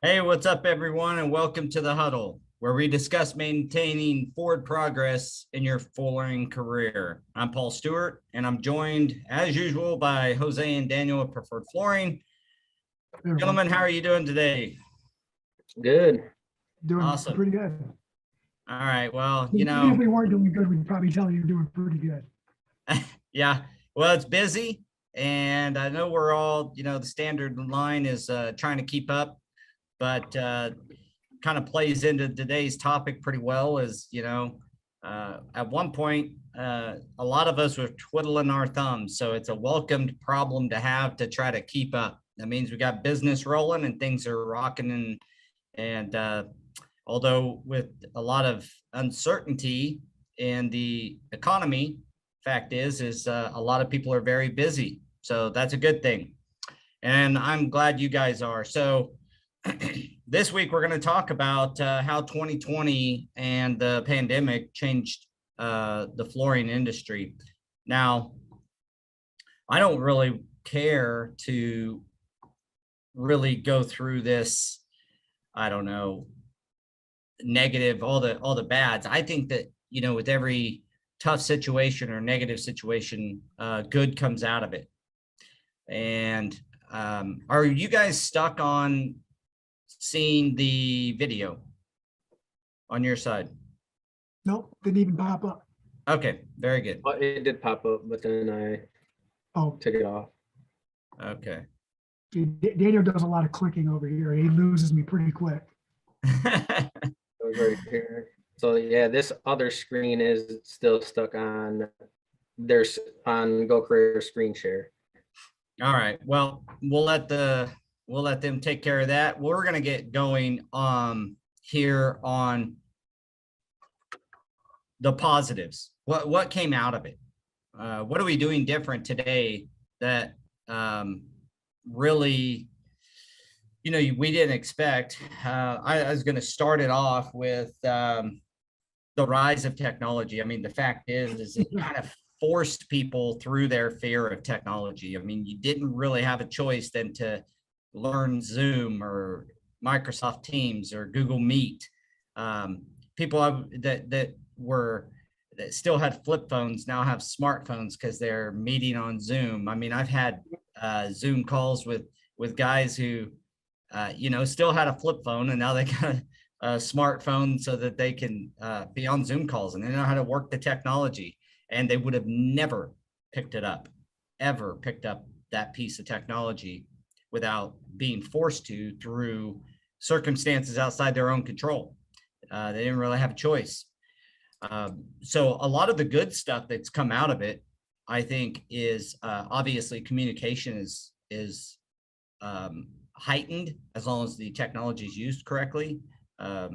Hey, what's up, everyone, and welcome to the Huddle, where we discuss maintaining forward progress in your flooring career. I'm Paul Stewart, and I'm joined, as usual, by Jose and Daniel of Preferred Flooring. Everyone. Gentlemen, how are you doing today? Good. Doing Awesome. pretty good. All right. Well, Even if we weren't doing good, we'd probably tell you you're doing pretty good. yeah. Well, it's busy, and I know we're all, the standard line is trying to keep up, but kind of plays into today's topic pretty well. At one point, a lot of us were twiddling our thumbs, so it's a welcomed problem to have to try to keep up. That means we got business rolling and things are rocking, and although with a lot of uncertainty in the economy, fact is a lot of people are very busy, so that's a good thing, and I'm glad you guys are. So this week we're going to talk about how 2020 and the pandemic changed the flooring industry. Now, I don't really care to really go through this, I don't know, negative, all the bads. I think that, with every tough situation or negative situation, good comes out of it. And are you guys stuck on seeing the video on your side? Nope, didn't even pop up. Okay, very good. Well, it did pop up, but then I Oh, took it off. Okay. Daniel does a lot of clicking over here. He loses me pretty quick. It was right here. So yeah, this other screen is still stuck on Go Career screen share. All right. Well, we'll let them take care of that. We're gonna get going here on the positives. What came out of it? What are we doing different today that really, we didn't expect? I was going to start it off with the rise of technology. I mean, the fact is it kind of forced people through their fear of technology. I mean, you didn't really have a choice than to learn Zoom or Microsoft Teams or Google Meet. People that still had flip phones now have smartphones because they're meeting on Zoom. I mean, I've had Zoom calls with guys who, still had a flip phone, and now they got a smartphone so that they can be on Zoom calls, and they know how to work the technology. And they would have never ever picked up that piece of technology without being forced to through circumstances outside their own control. They didn't really have a choice. So a lot of the good stuff that's come out of it, I think, is obviously communication is heightened as long as the technology is used correctly. I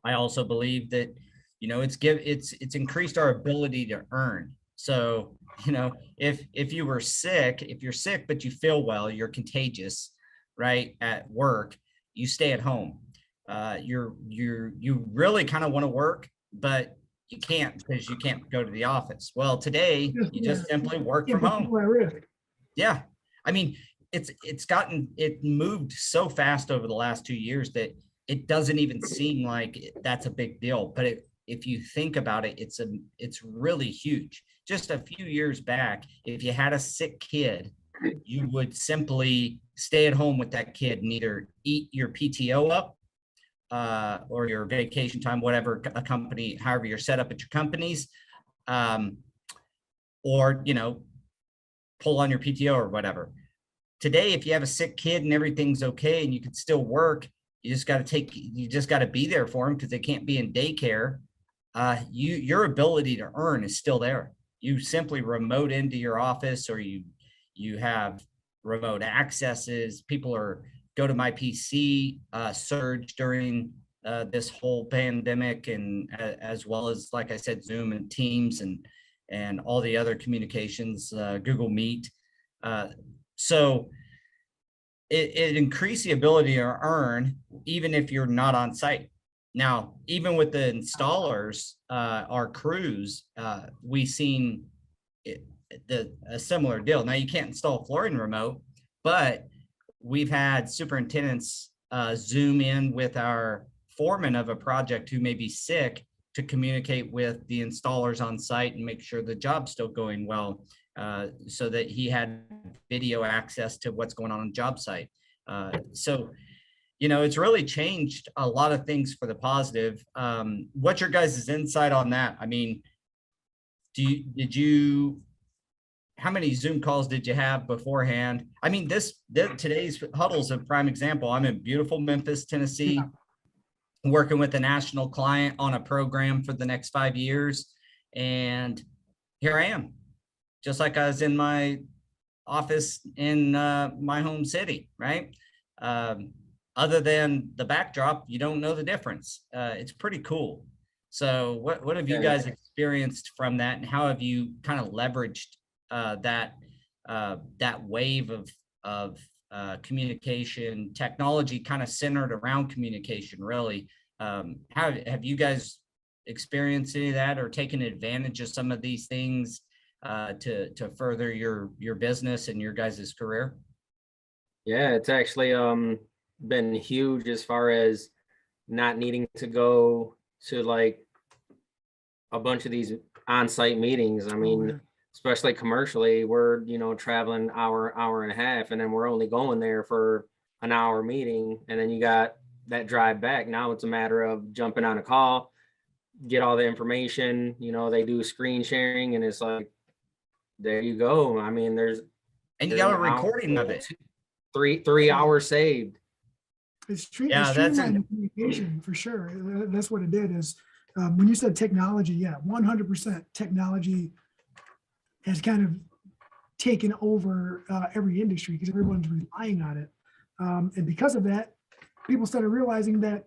also believe that, it's increased our ability to earn. So, if you're sick but you feel well, you're contagious, right, at work, you stay at home. You really kind of want to work, but you can't because you can't go to the office. Well, today you just simply work from home. Yeah. I mean, it moved so fast over the last 2 years that it doesn't even seem like that's a big deal. But if you think about it, it's really huge. Just a few years back, if you had a sick kid, you would simply stay at home with that kid and either eat your PTO up or your vacation time, whatever a company, however you're set up at your companies, or, pull on your PTO or whatever. Today, if you have a sick kid and everything's okay and you can still work, you just got to be there for them because they can't be in daycare. Your ability to earn is still there. You simply remote into your office, or you have remote accesses. People go to my PC surge during this whole pandemic, and as well as, like I said, Zoom and Teams and all the other communications, Google Meet. So it increased the ability to earn even if you're not on site. Now, even with the installers, our crews, we've seen a similar deal. Now, you can't install flooring remote, but we've had superintendents Zoom in with our foreman of a project who may be sick to communicate with the installers on site and make sure the job's still going well, so that he had video access to what's going on the job site. So, it's really changed a lot of things for the positive. What's your guys' insight on that? I mean, how many Zoom calls did you have beforehand? I mean, today's huddle's a prime example. I'm in beautiful Memphis, Tennessee. Yeah. Working with a national client on a program for the next 5 years. And here I am, just like I was in my office in my home city, right? Other than the backdrop, you don't know the difference. It's pretty cool. So what have you guys experienced from that, and how have you kind of leveraged that wave of communication technology, kind of centered around communication, really? How have you guys experienced any of that, or taken advantage of some of these things to further your business and your guys' career? Yeah, it's actually been huge as far as not needing to go to like a bunch of these on-site meetings. I mean, especially commercially, we're, traveling hour and a half, and then we're only going there for an hour meeting. And then you got that drive back. Now it's a matter of jumping on a call, get all the information, they do screen sharing, and it's like, there you go. I mean, and you got a recording of it. 3 hours saved. It's streamlined communication for sure. That's what it did. Is when you said technology, 100% technology has kind of taken over every industry because everyone's relying on it. And because of that, people started realizing that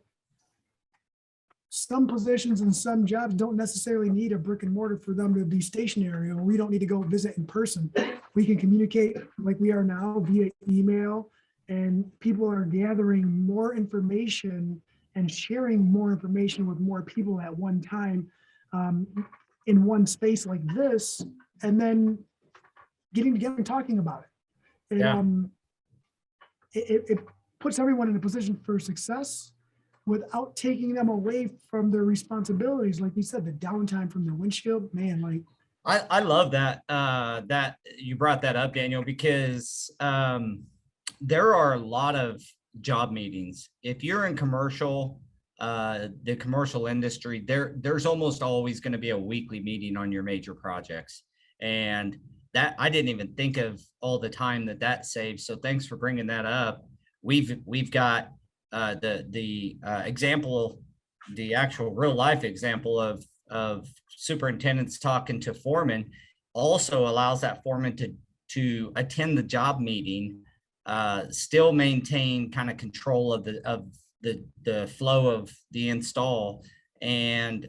some positions and some jobs don't necessarily need a brick and mortar for them to be stationary, or we don't need to go visit in person. We can communicate like we are now via email, and people are gathering more information and sharing more information with more people at one time in one space like this, and then getting together and talking about it. And, it puts everyone in a position for success without taking them away from their responsibilities. Like you said, the downtime from the windshield, man, like. I love that, that you brought that up, Daniel, because there are a lot of job meetings. If you're in commercial, the commercial industry, there's almost always going to be a weekly meeting on your major projects. And that, I didn't even think of all the time that saves. So thanks for bringing that up. We've got the example, the actual real life example of superintendents talking to foremen also allows that foreman to attend the job meeting, still maintain kind of control of the flow of the install, and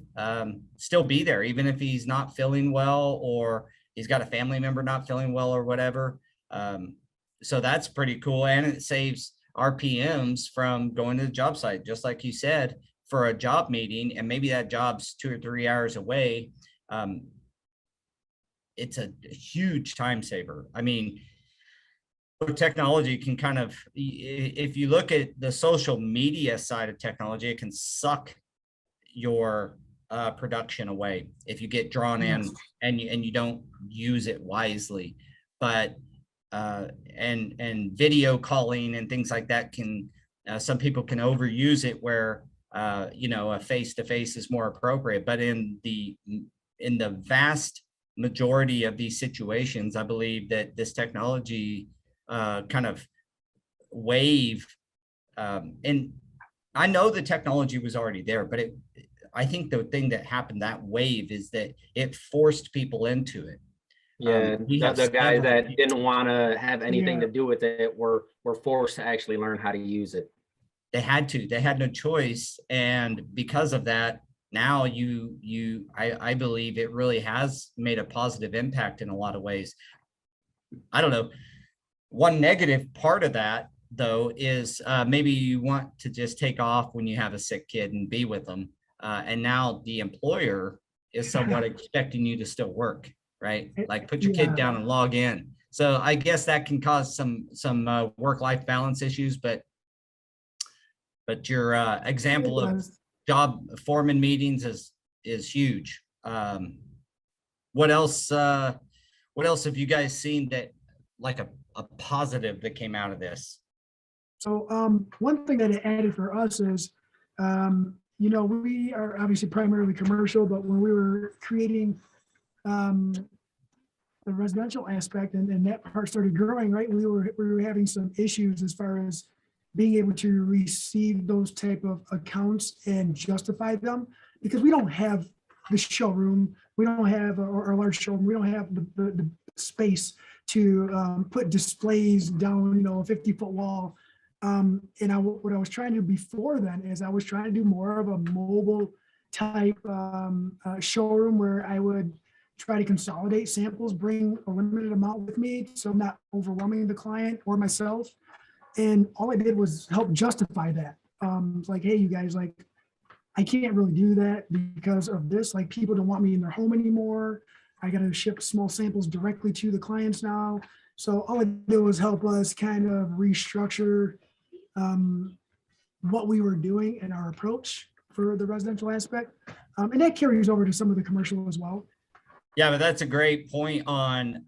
still be there, even if he's not feeling well, or he's got a family member not feeling well or whatever. So that's pretty cool. And it saves our PMs from going to the job site, just like you said, for a job meeting, and maybe that job's 2 or 3 hours away. It's a huge time saver. I mean, technology can kind of, if you look at the social media side of technology, it can suck your production away if you get drawn in and you don't use it wisely. But and video calling and things like that can, some people can overuse it where a face-to-face is more appropriate. But in the vast majority of these situations, I believe that this technology kind of wave, and I know the technology was already there, but I think the thing that happened, that wave, is that it forced people into it. Yeah, the guys that didn't want to have anything to do with it were forced to actually learn how to use it. They had no choice. And because of that, now I believe it really has made a positive impact in a lot of ways. I don't know. One negative part of that, though, is maybe you want to just take off when you have a sick kid and be with them. And now the employer is somewhat expecting you to still work, right? Like, put your kid down and log in. So I guess that can cause some work-life balance issues. But But your example It of was. job foreman meetings is huge. What else? What else have you guys seen that like a positive that came out of this? So one thing that it added for us is, we are obviously primarily commercial, but when we were creating um, the residential aspect and that part started growing, right? We were having some issues as far as being able to receive those type of accounts and justify them because we don't have the showroom, we don't have or a large showroom, we don't have the space to put displays down, a 50-foot wall. What I was trying to do before then is I was trying to do more of a mobile type showroom where I would try to consolidate samples, bring a limited amount with me, so I'm not overwhelming the client or myself. And all I did was help justify that. It's like, hey, you guys, like, I can't really do that because of this. Like, people don't want me in their home anymore. I got to ship small samples directly to the clients now. So all I did was help us kind of restructure what we were doing and our approach for the residential aspect. And that carries over to some of the commercial as well. Yeah, but that's a great point on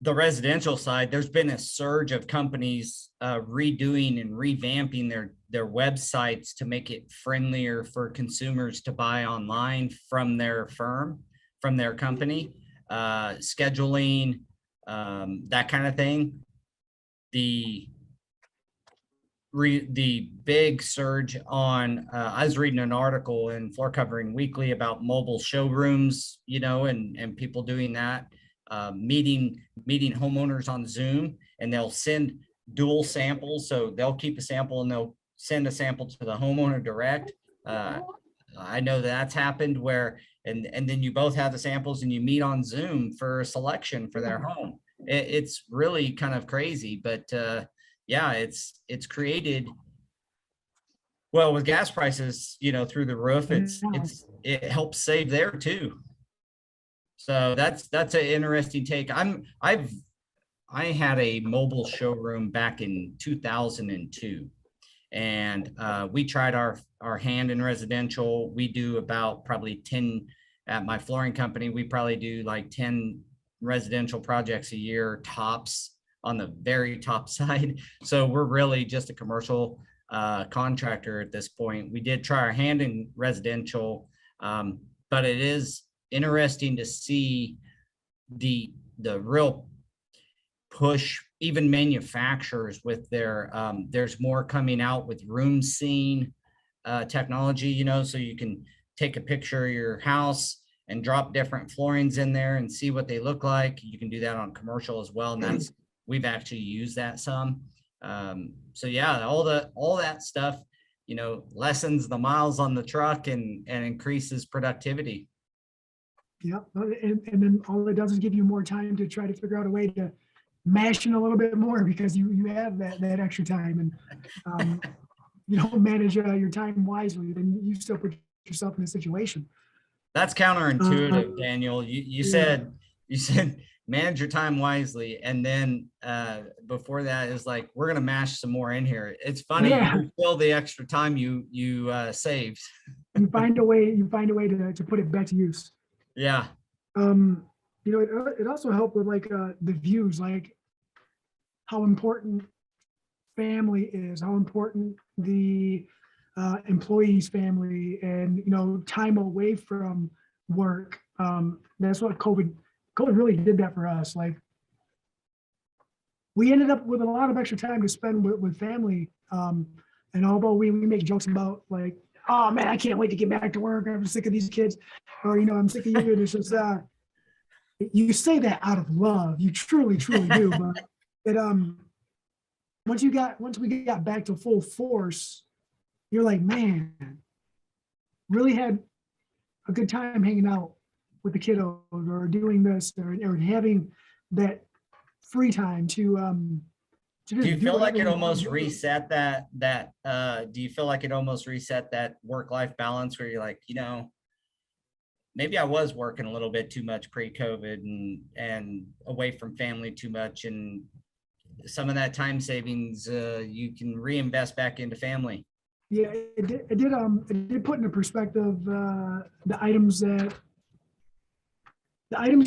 the residential side. There's been a surge of companies redoing and revamping their websites to make it friendlier for consumers to buy online from their firm, from their company, scheduling, that kind of thing. The big surge on I was reading an article in Floor Covering Weekly about mobile showrooms, and people doing that, meeting homeowners on Zoom, and they'll send dual samples. So they'll keep a sample and they'll send a sample to the homeowner direct. I know that's happened where, and then you both have the samples and you meet on Zoom for a selection for their home. It's really kind of crazy, but yeah, it's created, well, with gas prices, through the roof, it helps save there too. So that's an interesting take. I had a mobile showroom back in 2002, and we tried our hand in residential. We do about probably 10 at my flooring company. We probably do like 10 residential projects a year tops, on the very top side. So we're really just a commercial contractor at this point. We did try our hand in residential, but it is interesting to see the real push, even manufacturers with their, there's more coming out with room scene technology, so you can take a picture of your house and drop different floorings in there and see what they look like. You can do that on commercial as well. And we've actually used that some. So yeah, all that stuff, lessens the miles on the truck and increases productivity. Yeah, and then all it does is give you more time to try to figure out a way to mash in a little bit more because you have that extra time, and you don't manage your time wisely, then you still put yourself in a situation. That's counterintuitive, Daniel. You said manage your time wisely, and then before that is like, we're gonna mash some more in here. It's funny, you fill the extra time you saved. You find a way to put it back to use. Yeah. It also helped with like the views, like how important family is, how important the employee's family, and time away from work. That's what COVID really did that for us. Like, we ended up with a lot of extra time to spend with family. And although we make jokes about like, oh man, I can't wait to get back to work, I'm sick of these kids, or I'm sick of you. It's just you say that out of love, you truly do. But it once we got back to full force, you're like, man, really had a good time hanging out with the kiddos or doing this or having that free time to do you feel like it almost reset that do you feel like it almost reset that work-life balance where you're like, maybe I was working a little bit too much pre-COVID and away from family too much, and some of that time savings you can reinvest back into family? Yeah, it did put into perspective the items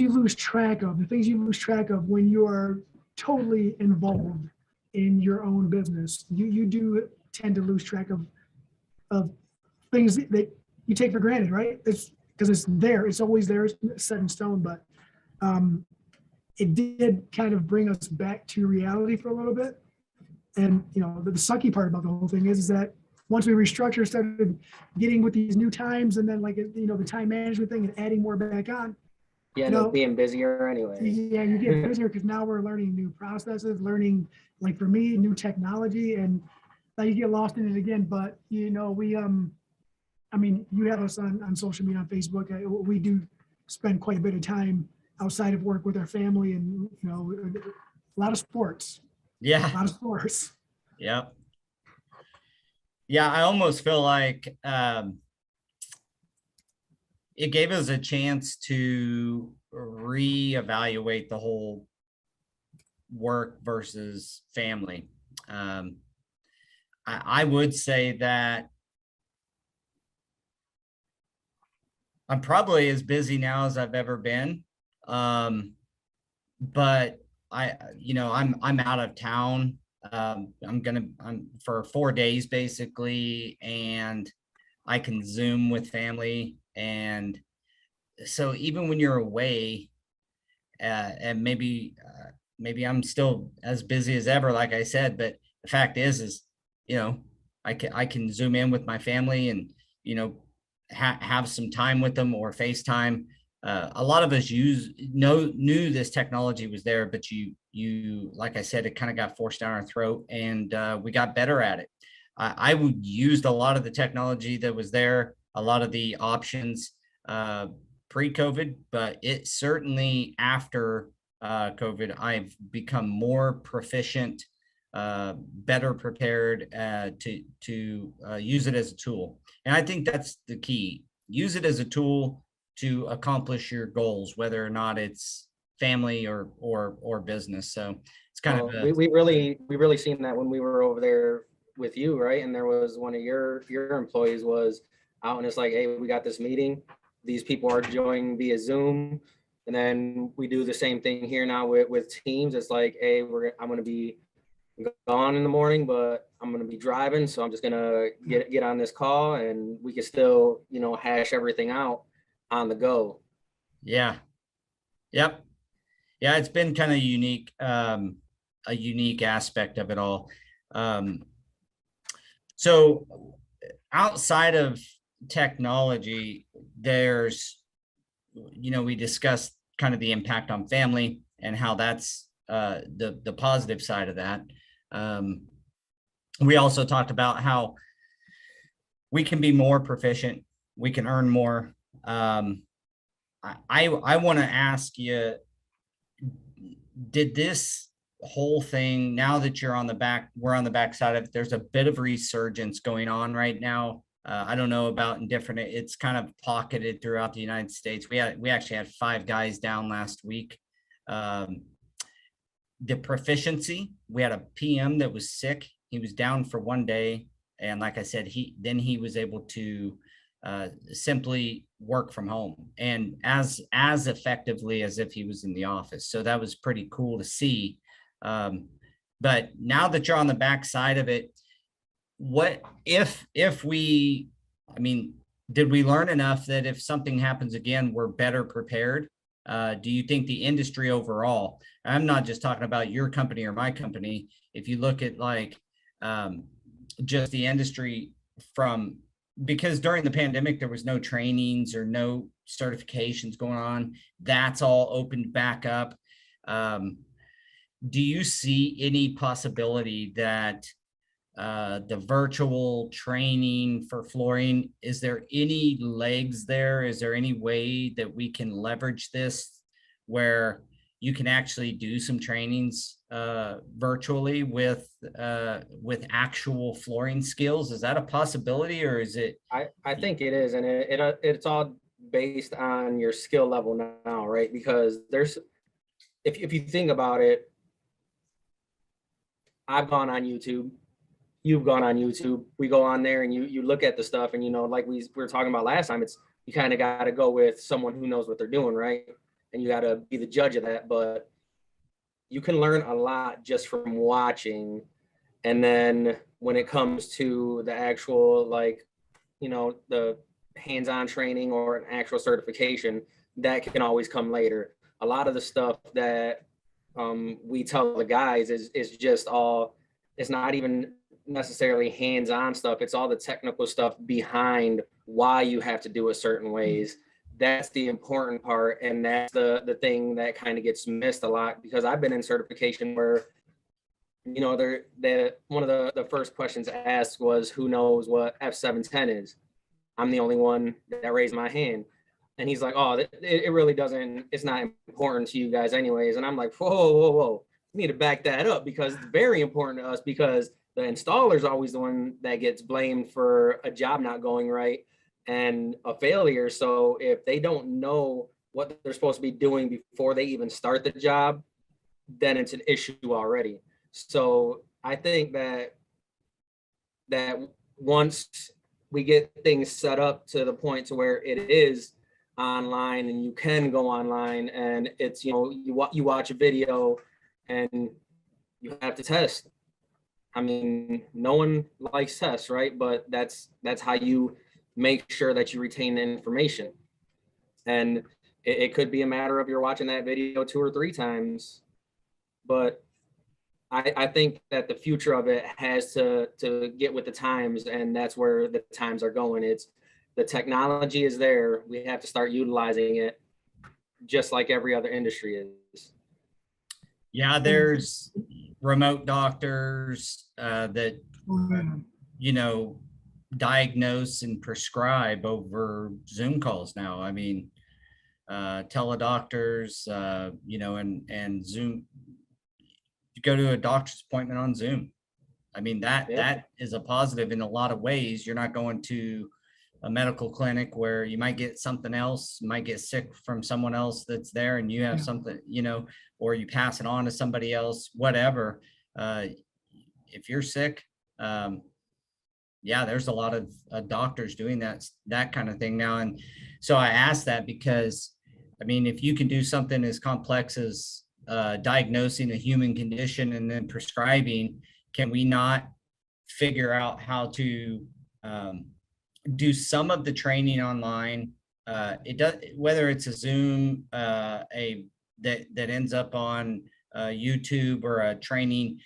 you lose track of, the things you lose track of when you are totally involved in your own business. You do tend to lose track of things that you take for granted, right? It's because it's there, it's always there, it's set in stone. But it did kind of bring us back to reality for a little bit. And the sucky part about the whole thing is that once we restructured, started getting with these new times, and then the time management thing and adding more back on. You end up being busier anyway. Yeah, you get busier because now we're learning new processes, learning, like for me, new technology, and now you get lost in it again. But we I mean, you have us on social media, on Facebook. We do spend quite a bit of time outside of work with our family, and a lot of sports. Yeah. A lot of sports. Yeah. Yeah, I almost feel like it gave us a chance to reevaluate the whole work versus family. I would say that I'm probably as busy now as I've ever been. But I'm out of town. I'm for 4 days basically, and I can Zoom with family. And so even when you're away, and maybe I'm still as busy as ever, like I said, but the fact is, I can Zoom in with my family and, have some time with them or FaceTime. A lot of us knew this technology was there, but you like I said, it kind of got forced down our throat, and we got better at it. I would used a lot of the technology that was there, a lot of the options pre-COVID, but it certainly after COVID, I've become more proficient, better prepared to use it as a tool. And I think that's the key. Use it as a tool to accomplish your goals, whether or not it's family or business. So it's kind of we really seen that when we were over there with you, right? And there was one of your employees was out, and it's like, hey, we got this meeting. These people are joining via Zoom, and then we do the same thing here now with Teams. It's like, hey, I'm going to be gone in the morning, but I'm going to be driving, so I'm just going to get on this call, and we can still hash everything out on the go. Yeah. Yep. Yeah, it's been kind of unique, a unique aspect of it all. So outside of technology, there's, we discussed kind of the impact on family and how that's the positive side of that. We also talked about how we can be more proficient, we can earn more. I want to ask you, did this whole thing, now that we're on the back side of it, there's a bit of resurgence going on right now. I don't know about it's kind of pocketed throughout the United States. We actually had 5 guys down last week. The proficiency, we had a PM that was sick. He was down for 1 day. And like I said, he was able to simply work from home and as effectively as if he was in the office. So that was pretty cool to see. But now that you're on the back side of it, what if did we learn enough that if something happens again, we're better prepared? Do you think the industry overall, I'm not just talking about your company or my company, if you look at just the industry because during the pandemic, there was no trainings or no certifications going on, that's all opened back up. Do you see any possibility that the virtual training for flooring, is there any legs there? Is there any way that we can leverage this where you can actually do some trainings virtually with actual flooring skills? Is that a possibility, or is it? I think it is, and it's all based on your skill level now, right? Because if you think about it, I've gone on YouTube you've gone on YouTube, we go on there and you look at the stuff and, you know, like we were talking about last time, it's, you kind of got to go with someone who knows what they're doing, right? And you got to be the judge of that. But you can learn a lot just from watching. And then when it comes to the actual, like, you know, the hands-on training or an actual certification, that can always come later. A lot of the stuff that we tell the guys is just all, it's not even necessarily hands-on stuff. It's all the technical stuff behind why you have to do it certain ways. That's the important part. And that's the thing that kind of gets missed a lot, because I've been in certification where, you know, one of the first questions asked was, who knows what F710 is? I'm the only one that raised my hand. And he's like, oh, it really doesn't, it's not important to you guys anyways. And I'm like, whoa. You need to back that up, because it's very important to us, because the installer's always the one that gets blamed for a job not going right and a failure. So if they don't know what they're supposed to be doing before they even start the job, then it's an issue already. So I think that once we get things set up to the point to where it is online and you can go online and it's, you know, you watch a video and you have to test. I mean, no one likes tests, right? But that's how you make sure that you retain the information. And it could be a matter of you're watching that video 2 or 3 times, but I think that the future of it has to get with the times, and that's where the times are going. It's, the technology is there. We have to start utilizing it, just like every other industry is. Yeah, there's remote doctors that, you know, diagnose and prescribe over Zoom calls now. I mean, teledoctors, you know, and Zoom, you go to a doctor's appointment on Zoom. I mean, that is a positive in a lot of ways. You're not going to a medical clinic where you might get something else, you might get sick from someone else that's there, and you have something, you know, or you pass it on to somebody else, whatever. If you're sick, yeah, there's a lot of doctors doing that kind of thing now. And so I asked that because, I mean, if you can do something as complex as diagnosing a human condition and then prescribing, can we not figure out how to do some of the training online? It does, whether it's a Zoom, that ends up on YouTube, or a training,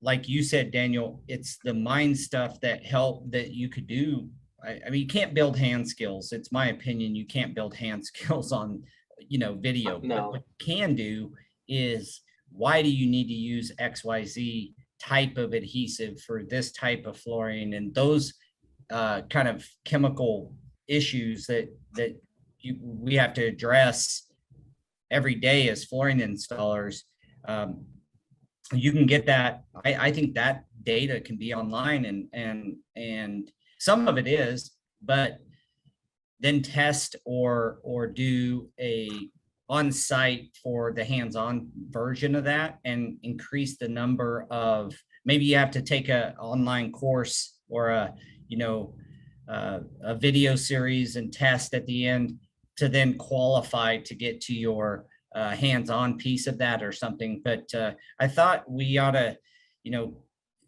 like you said, Daniel, it's the mind stuff that you could do. I mean, you can't build hand skills. It's my opinion. You can't build hand skills on, you know, video. No. But what you can do is, why do you need to use XYZ type of adhesive for this type of flooring, and those kind of chemical issues that we have to address every day as flooring installers. You can get that. I think that data can be online, and some of it is, but then test or do a on-site for the hands-on version of that, and increase the number of, maybe you have to take a online course or a, you know, a video series and test at the end to then qualify to get to your hands-on piece of that or something. But I thought we ought to, you know,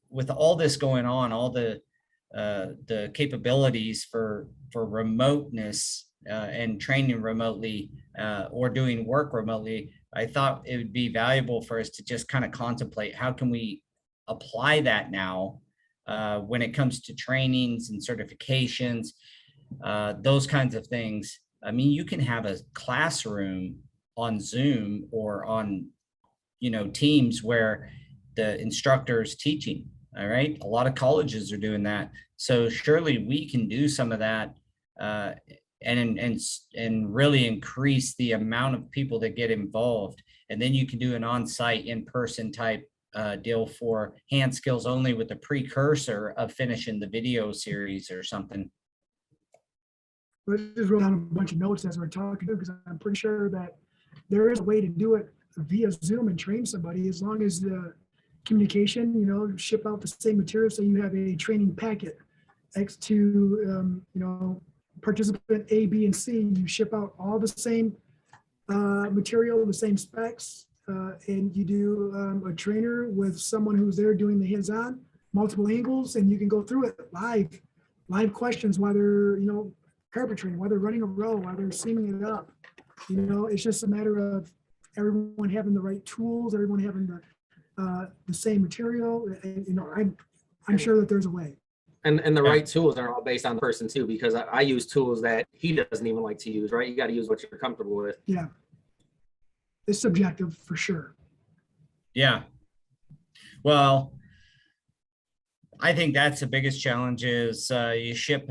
with all this going on, all the capabilities for remoteness and training remotely, or doing work remotely, I thought it would be valuable for us to just kind of contemplate, how can we apply that now when it comes to trainings and certifications, those kinds of things. I mean, you can have a classroom on Zoom or on, you know, Teams where the instructor is teaching. All right. A lot of colleges are doing that. So surely we can do some of that and really increase the amount of people that get involved. And then you can do an on-site, in-person type deal for hand skills only, with the precursor of finishing the video series or something. I just wrote down a bunch of notes as we're talking, because I'm pretty sure that there is a way to do it via Zoom and train somebody, as long as communication, ship out the same material. So you have a training packet X to, participant A, B, and C. You ship out all the same material, the same specs, and you do a trainer with someone who's there doing the hands-on, multiple angles, and you can go through it live questions while they're, carpentry, while they're running a row, while they're seaming it up. It's just a matter of everyone having the right tools, everyone having the same material. And, I'm sure that there's a way. And the Yeah. right tools are all based on the person too, because I use tools that he doesn't even like to use, right? You got to use what you're comfortable with. Yeah. It's subjective for sure. Yeah. Well, I think that's the biggest challenge is you ship,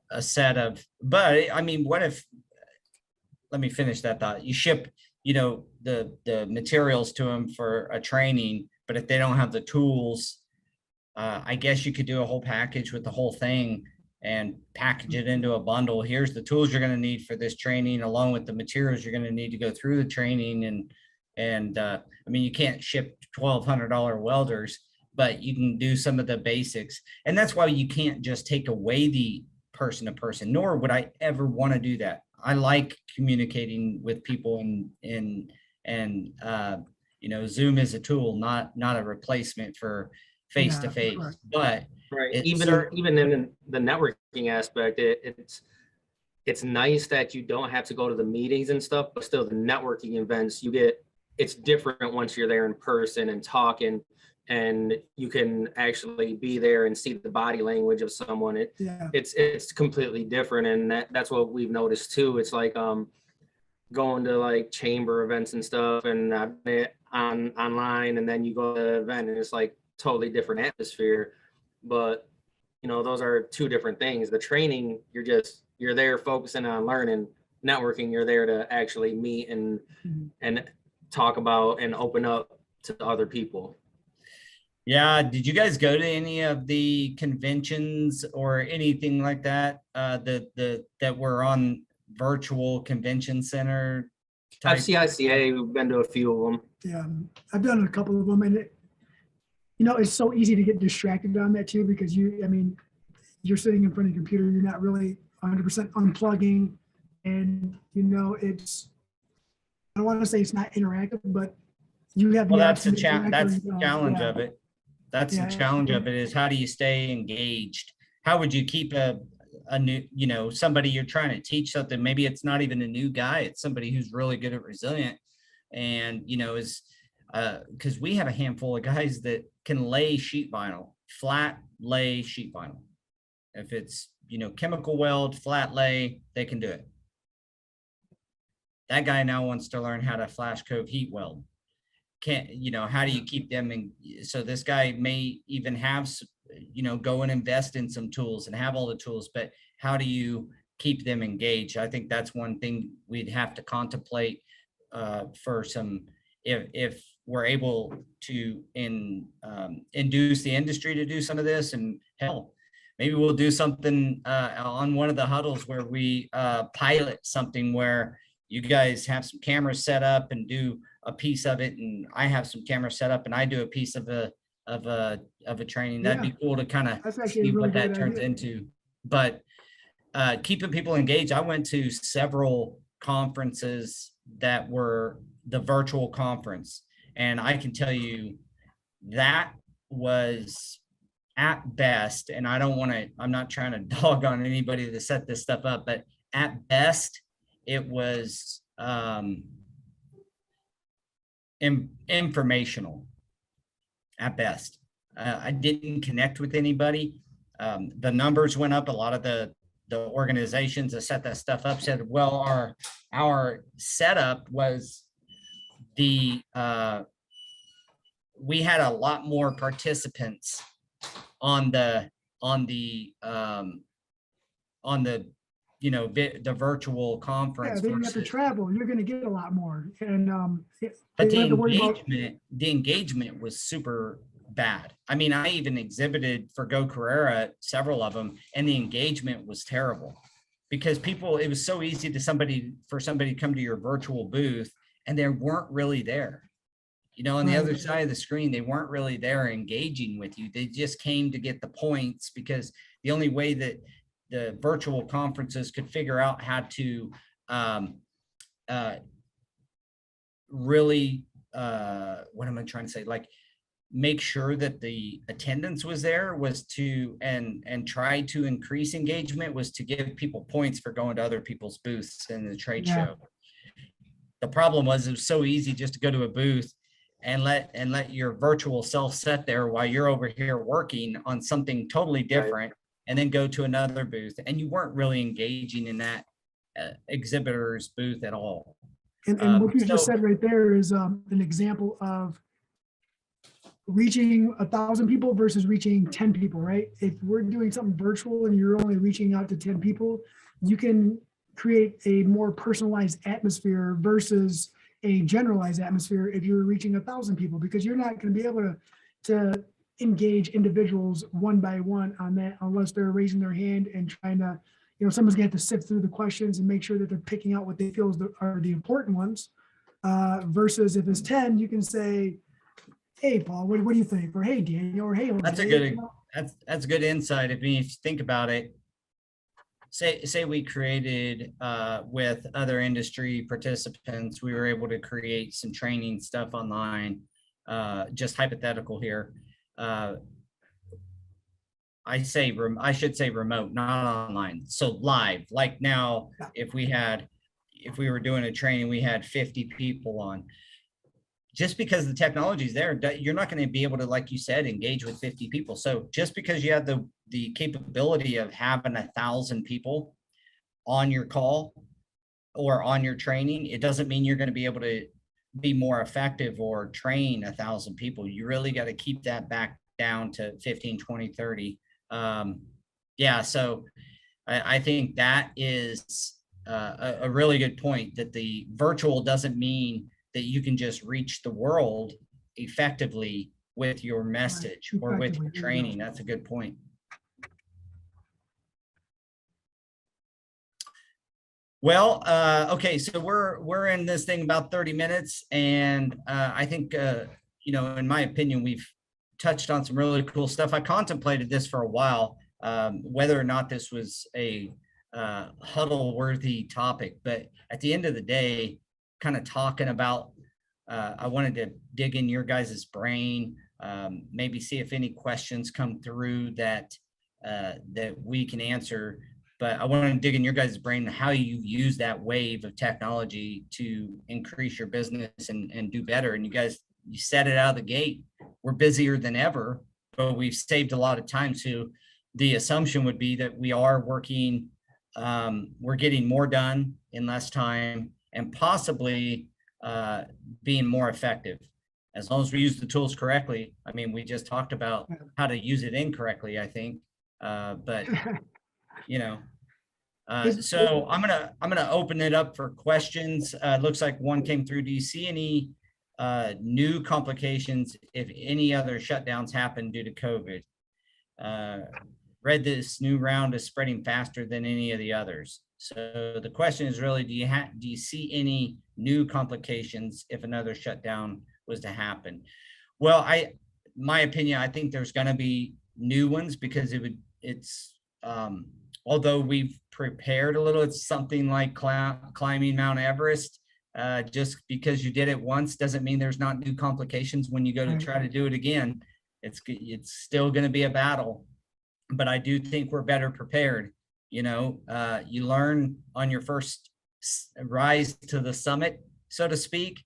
a set of, but I mean, what if, let me finish that thought. You ship, the materials to them for a training, but if they don't have the tools, I guess you could do a whole package with the whole thing and package it into a bundle. Here's the tools you're going to need for this training, along with the materials you're going to need to go through the training. And I mean, you can't ship $1,200 welders, but you can do some of the basics. And that's why you can't just take away the person to person, nor would I ever want to do that. I like communicating with people and Zoom is a tool, not a replacement for face to face. correct. But Right. It's Even in the networking aspect, it's nice that you don't have to go to the meetings and stuff, but still the networking events, it's different once you're there in person and talking, and you can actually be there and see the body language of someone. Yeah. It's completely different. And that's what we've noticed too. It's like going to like chamber events and stuff, and online, and then you go to the event and it's like totally different atmosphere. But those are two different things. The training, you're there focusing on learning. Networking, you're there to actually meet and talk about and open up to other people. yeah, did you guys go to any of the conventions or anything like that that were on virtual convention center type? FCICA, we've been to a few of them. Yeah. I've done a couple of them, and it's so easy to get distracted on that too, because you're sitting in front of your computer, you're not really 100% unplugging, and it's, I don't want to say it's not interactive, but you have Well, the that's the option to that's interact the with, challenge yeah. of it. That's Yeah. the challenge of it, is how do you stay engaged? How would you keep a new, somebody you're trying to teach something? Maybe it's not even a new guy, it's somebody who's really good at resilient, and is because we have a handful of guys that can lay sheet vinyl, flat lay sheet vinyl. If it's chemical weld, flat lay, they can do it. That guy now wants to learn how to flash cove heat weld. How do you keep them in? So this guy may even have, go and invest in some tools and have all the tools, but how do you keep them engaged? I think that's one thing we'd have to contemplate for some, if we're able to induce the industry to do some of this. And hell, maybe we'll do something on one of the huddles where we pilot something where you guys have some cameras set up and do a piece of it, and I have some cameras set up and I do a piece of a training. That'd be cool to kind of That's actually see a really what that good turns idea. into. But keeping people engaged, I went to several conferences that were the virtual conference, and I can tell you that was at best, and I'm not trying to dog on anybody to set this stuff up, but at best it was informational at best. I didn't connect with anybody. The numbers went up. A lot of the organizations that set that stuff up said, well, our setup was we had a lot more participants on the the virtual conference. Yeah, they didn't have to versus- travel. You're going to get a lot more, and But they the don't have to worry about. engagement was super bad. I mean, I even exhibited for Go Carrera, several of them, and the engagement was terrible because it was so easy for somebody to come to your virtual booth and they weren't really there. on the Right. other side of the screen, they weren't really there engaging with you. They just came to get the points, because the only way that the virtual conferences could figure out how to uh, really, what am I trying to say? Like, make sure that the attendance was there, was to, and try to increase engagement, was to give people points for going to other people's booths in the trade Yeah. show. The problem was, it was so easy just to go to a booth and let your virtual self sit there while you're over here working on something totally different, and then go to another booth, and you weren't really engaging in that exhibitor's booth at all. And what you just So said right there is an example of reaching 1,000 people versus reaching 10 people, right? If we're doing something virtual and you're only reaching out to 10 people, you can create a more personalized atmosphere versus a generalized atmosphere if you're reaching 1,000 people, because you're not going to be able to engage individuals one by one on that unless they're raising their hand and trying to, someone's going to have to sift through the questions and make sure that they're picking out what they feel are the important ones. Versus if it's 10, you can say, hey, Paul, what do you think? Or hey, Daniel, or hey, that's a Jose, good, that's good insight. I mean, if you think about it, say we created with other industry participants, we were able to create some training stuff online, just hypothetical here. I should say remote, not online. So live, like now, if we were doing a training, we had 50 people on. Just because the technology is there, you're not going to be able to, like you said, engage with 50 people. So just because you have the capability of having 1,000 people on your call or on your training, it doesn't mean you're going to be able to be more effective or train 1,000 people. You really got to keep that back down to 15, 20, 30. Yeah, so I think that is a really good point, that the virtual doesn't mean that you can just reach the world effectively with your message or with your training. That's a good point. Well, okay, so we're in this thing about 30 minutes, and I think in my opinion, we've touched on some really cool stuff. I contemplated this for a while, whether or not this was a huddle-worthy topic, but at the end of the day, kind of talking about, I wanted to dig in your guys' brain, maybe see if any questions come through that we can answer. But I want to dig in your guys' brain, how you use that wave of technology to increase your business and do better. And you set it out of the gate. We're busier than ever, but we've saved a lot of time. So the assumption would be that we are working, we're getting more done in less time, and possibly being more effective, as long as we use the tools correctly. I mean, we just talked about how to use it incorrectly, I think, but so I'm gonna open it up for questions. Looks like one came through. Do you see any new complications if any other shutdowns happen due to COVID? Read this new round is spreading faster than any of the others. So the question is really, do you see any new complications if another shutdown was to happen? Well, my opinion, I think there's going to be new ones, because although we've prepared a little, it's something like climbing Mount Everest. Just because you did it once doesn't mean there's not new complications when you go to try to do it again. It's still going to be a battle, but I do think we're better prepared. You learn on your first rise to the summit, so to speak,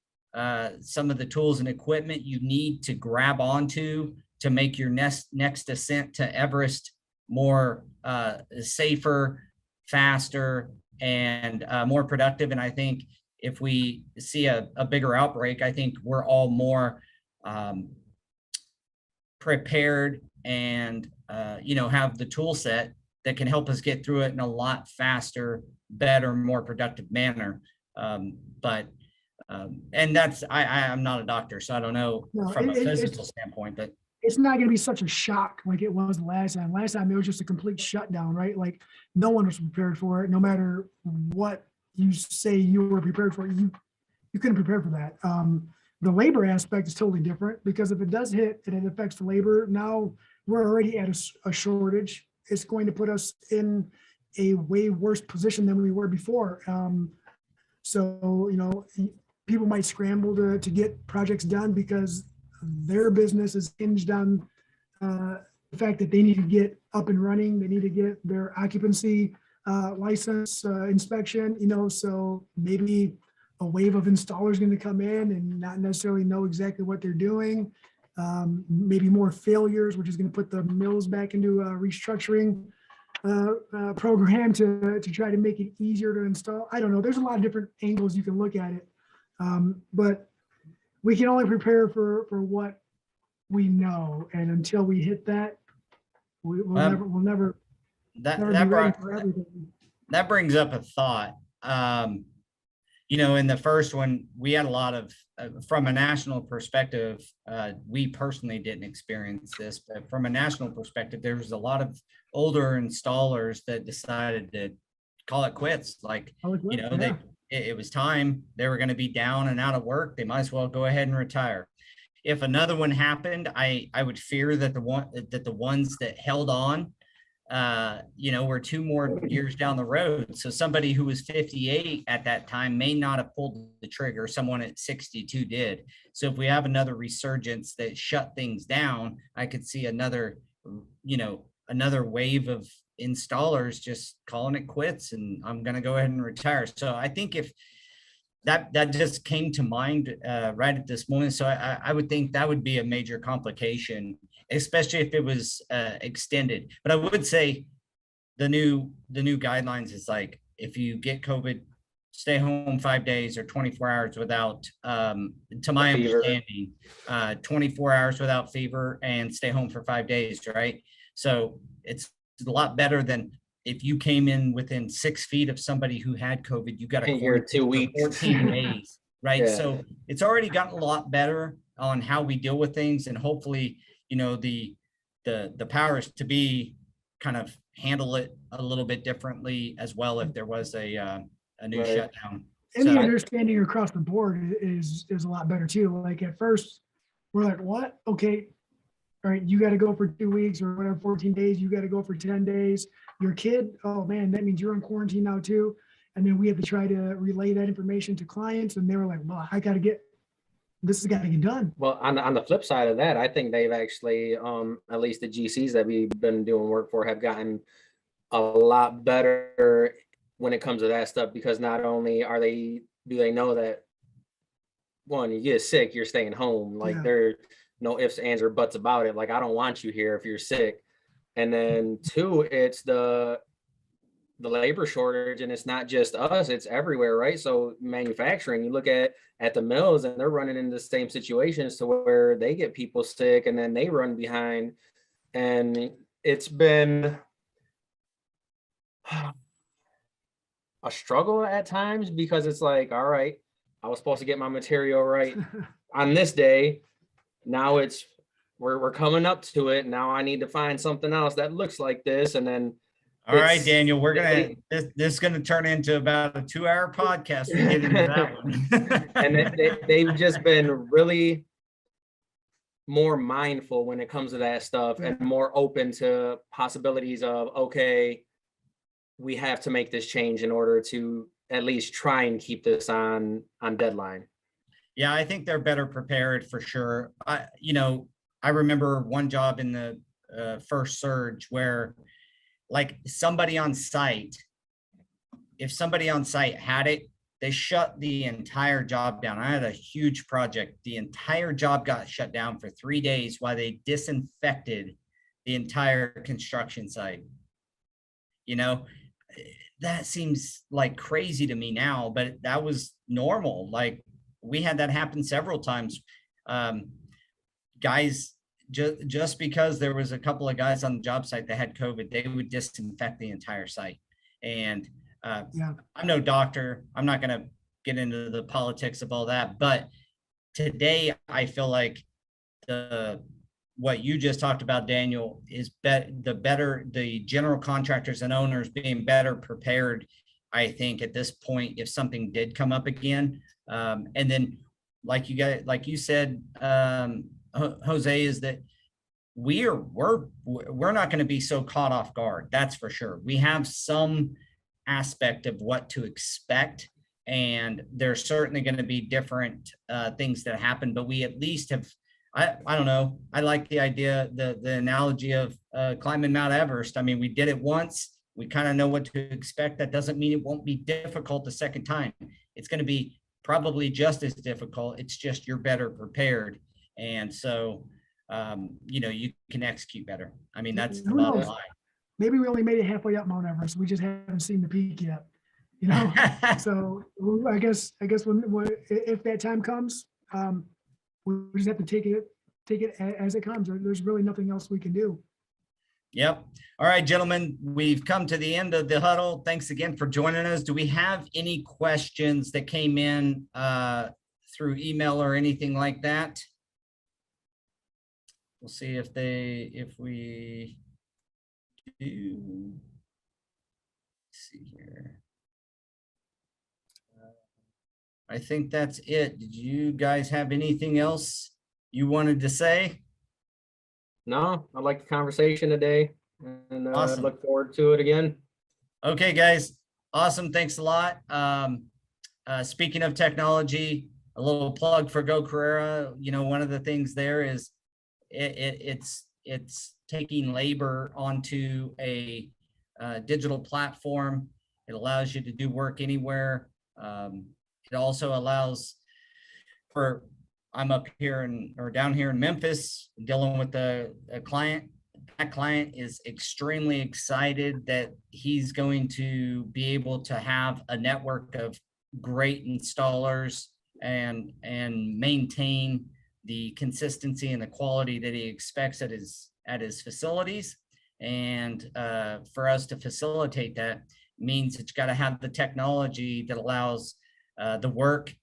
some of the tools and equipment you need to grab onto to make your next ascent to Everest more safer, faster, and more productive. And I think if we see a bigger outbreak, I think we're all more prepared and have the tool set that can help us get through it in a lot faster, better, more productive manner. And that's, I'm not a doctor, so I don't know from a physical standpoint, but it's not going to be such a shock like it was last time. Last time it was just a complete shutdown, right? Like no one was prepared for it. No matter what you say you were prepared for, you couldn't prepare for that. The labor aspect is totally different because if it does hit and it affects the labor, now we're already at a shortage. It's going to put us in a way worse position than we were before. So, people might scramble to get projects done because their business is hinged on the fact that they need to get up and running. They need to get their occupancy license inspection, so maybe a wave of installers going to come in and not necessarily know exactly what they're doing. Maybe more failures, which is going to put the mills back into a restructuring program to try to make it easier to install. I don't know. There's a lot of different angles you can look at it. But we can only prepare for what we know. And until we hit that, we'll never That be that ready brought, for everything. that brings up a thought. In the first one, we had a lot of, from a national perspective, we personally didn't experience this, but from a national perspective, there was a lot of older installers that decided to call it quits. Like, Yeah. it was time. They were going to be down and out of work. They might as well go ahead and retire. If another one happened, I would fear that the ones that held on, we're 2 more years down the road. So somebody who was 58 at that time may not have pulled the trigger. Someone at 62 did. So if we have another resurgence that shut things down, I could see another wave of installers just calling it quits and I'm going to go ahead and retire. So I think if that just came to mind right at this moment. So I would think that would be a major complication, especially if it was extended. But I would say the new guidelines is like, if you get COVID, stay home 5 days or 24 hours without, to my understanding, 24 hours without fever and stay home for 5 days, right? So it's a lot better than if you came in within 6 feet of somebody who had COVID, you got to You're 2 weeks. 14 days, right? Yeah. So it's already gotten a lot better on how we deal with things, and hopefully, the powers to be kind of handle it a little bit differently as well if there was a new Right. shutdown. And the So- understanding across the board is a lot better too. Like at first, we're like, what? Okay, all right, you got to go for 2 weeks or whatever, 14 days. You got to go for 10 days. Your kid, oh man, that means you're in quarantine now too. And then we have to try to relay that information to clients. And they were like, well, this has got to get done. Well, on the flip side of that, I think they've actually, at least the GCs that we've been doing work for have gotten a lot better when it comes to that stuff, because not only do they know that, one, you get sick, you're staying home. Like Yeah. there are no ifs, ands, or buts about it. Like, I don't want you here if you're sick. And then 2, it's the labor shortage, and it's not just us, it's everywhere, right? So manufacturing, you look at the mills and they're running into the same situations to where they get people sick and then they run behind. And it's been a struggle at times, because it's like, all right, I was supposed to get my material right on this day. Now we're coming up to it. Now I need to find something else that looks like this. And then All right, it's- Daniel, this is going to turn into about a 2-hour podcast. We get into that one. and they've just been really more mindful when it comes to that stuff, and more open to possibilities of, okay, we have to make this change in order to at least try and keep this on deadline. Yeah, I think they're better prepared for sure. I remember one job in the first surge where, like, if somebody on site had it, they shut the entire job down. I had a huge project. The entire job got shut down for 3 days while they disinfected the entire construction site. That seems like crazy to me now, but that was normal. Like, we had that happen several times. Guys, just because there was a couple of guys on the job site that had COVID, they would disinfect the entire site. And Yeah. I'm no doctor. I'm not going to get into the politics of all that. But today, I feel like what you just talked about, Daniel, is the general contractors and owners being better prepared, I think, at this point, if something did come up again. And then like you said, Jose, is that we're not going to be so caught off guard. That's for sure. We have some aspect of what to expect, and there's certainly going to be different things that happen, but we at least have, I don't know. I like the idea, the analogy of climbing Mount Everest. I mean, we did it once. We kind of know what to expect. That doesn't mean it won't be difficult the second time. It's going to be probably just as difficult. It's just you're better prepared. And so, you can execute better. I mean, that's the Who bottom knows? line. Maybe we only made it halfway up Mount Everest. We just haven't seen the peak yet. So I guess when if that time comes, we just have to take it as it comes. There's really nothing else we can do. Yep. All right, gentlemen, we've come to the end of the huddle. Thanks again for joining us. Do we have any questions that came in through email or anything like that? We'll see if we do. Let's see here. I think that's it. Did you guys have anything else you wanted to say? No, I like the conversation today, and Awesome. look forward to it again. Okay, guys. Awesome. Thanks a lot. Speaking of technology, a little plug for Go Carrera. One of the things there is it's taking labor onto a digital platform. It allows you to do work anywhere. It also allows for, I'm up here down here in Memphis dealing with a client. That client is extremely excited that he's going to be able to have a network of great installers and maintain the consistency and the quality that he expects at his facilities. And for us to facilitate that means it's got to have the technology that allows the work,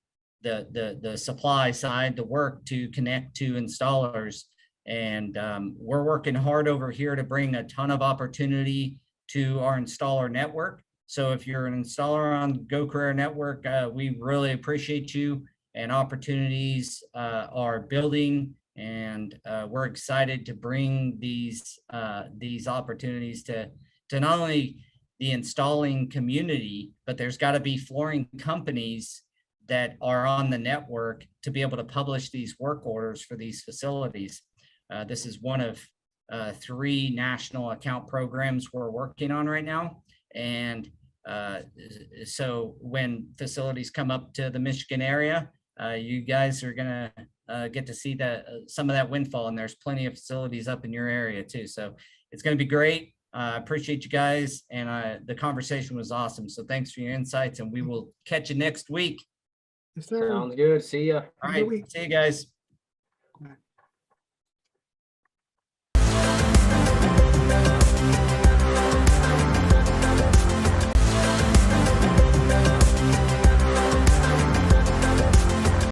the supply side, the work to connect to installers. And we're working hard over here to bring a ton of opportunity to our installer network. So if you're an installer on Go Carrera Network, we really appreciate you, and opportunities are building, and we're excited to bring these opportunities to not only the installing community, but there's got to be flooring companies that are on the network to be able to publish these work orders for these facilities. This is one of 3 national account programs we're working on right now. And so when facilities come up to the Michigan area, you guys are gonna get to see some of that windfall, and there's plenty of facilities up in your area too. So it's gonna be great. I appreciate you guys, and the conversation was awesome. So thanks for your insights, and we will catch you next week. Yes, sir. Sounds good. See ya. All Have a good right, week. see you guys.